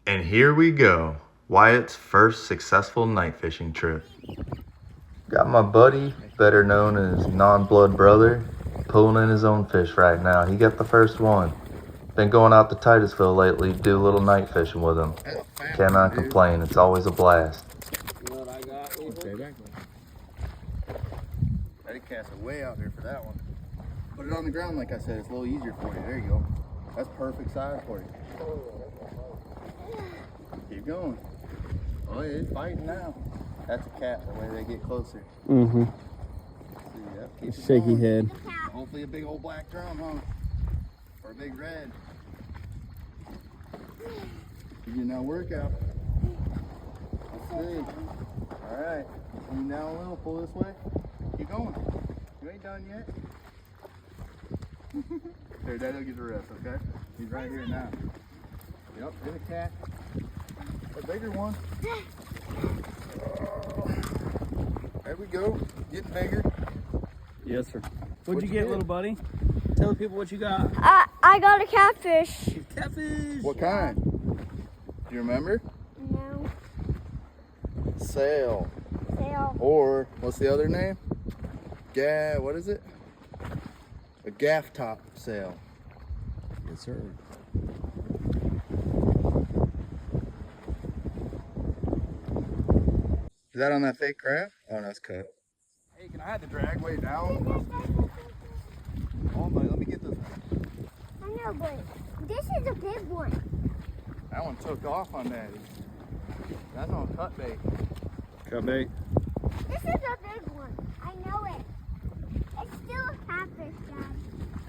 And here we go, Wyatt's first successful night fishing trip. Got my buddy, better known as non-blood brother, pulling in his own fish right now. He got the first one. Been going out to Titusville lately, do a little night fishing with him. Cannot complain, it's always a blast. Okay, back I did cast it way out there for that one. Put it on the ground like I said, it's a little easier for you. There you go. That's perfect size for you. Keep going. Oh, yeah, it's fighting now. That's a cat, the way they get closer. Mm-hmm. See, yep, keep it Shaky going. head. Hopefully a big old black drum, huh? Or a big red. You getting that workout. Let's see. Alright. You down a little, pull this way. Keep going. You ain't done yet. There, Daddy'll get the rest, okay? He's right here now. Yep, hit a cat. A bigger one. There we go. Getting bigger. Yes, sir. What'd you get, little buddy? Tell the people what you got. I got a catfish. Catfish. What kind? Do you remember? No. Sail. Sail. Or, what's the other name? What is it? A gaff top sail. Yes, sir. Is that on that fake crab? Oh, no, it's cut. Hey, can I have the drag weight down? Oh, buddy, let me get this one. I know, but this is a big one. That one took off on Daddy. That's on cut bait. Cut bait. This is a big one. I know it. It's still a catfish, Dad.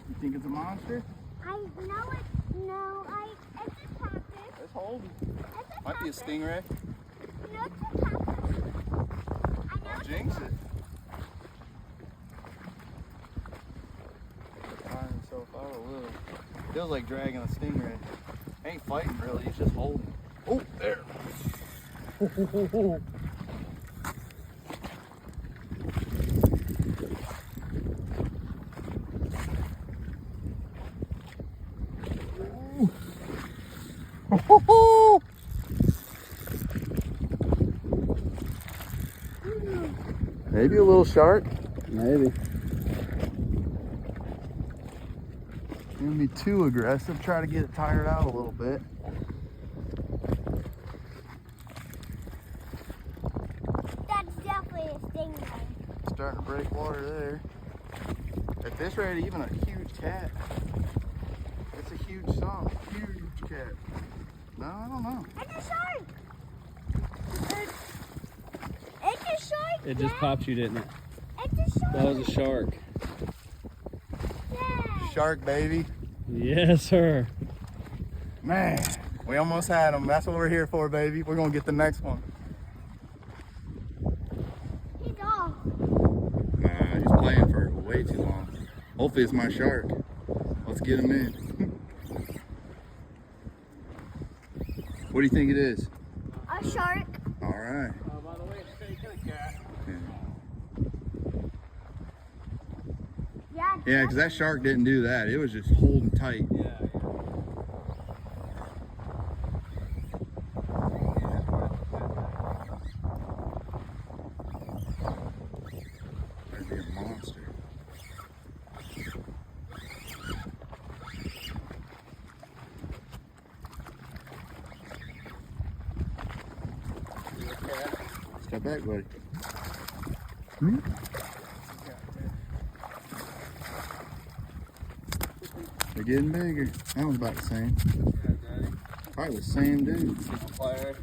You think it's a monster? I know it. No, it's a catfish. Let's hold it. It's a Might be a catfish. stingray. No, it's a catfish. I know Don't it's jinx a it. Firing himself out a little. Feels like dragging a stingray. Ain't fighting really, he's just holding. Oh, there. Maybe a little shark. Maybe. Gonna be too aggressive. Try to get it tired out a little bit. That's definitely a stingray. Starting to break water there. At this rate, even a huge cat. It's a huge song. Huge cat. No, I don't know. It's a shark. It's a shark. It just Dad. popped you, didn't it? It's a shark. That was a shark. Dad. Shark, baby. Yes, sir. Man, we almost had him. That's what we're here for, baby. We're gonna get the next one. He's off. Nah, he's playing for way too long. Hopefully it's my shark. Let's get him in. What do you think it is? A shark. All right. By the way, it's taking a cat. Yeah, because that shark didn't do that. It was just holding tight. Yeah. That'd be a monster. Step back, buddy. They're getting bigger. That one's about the same. Probably the same dude. Fire.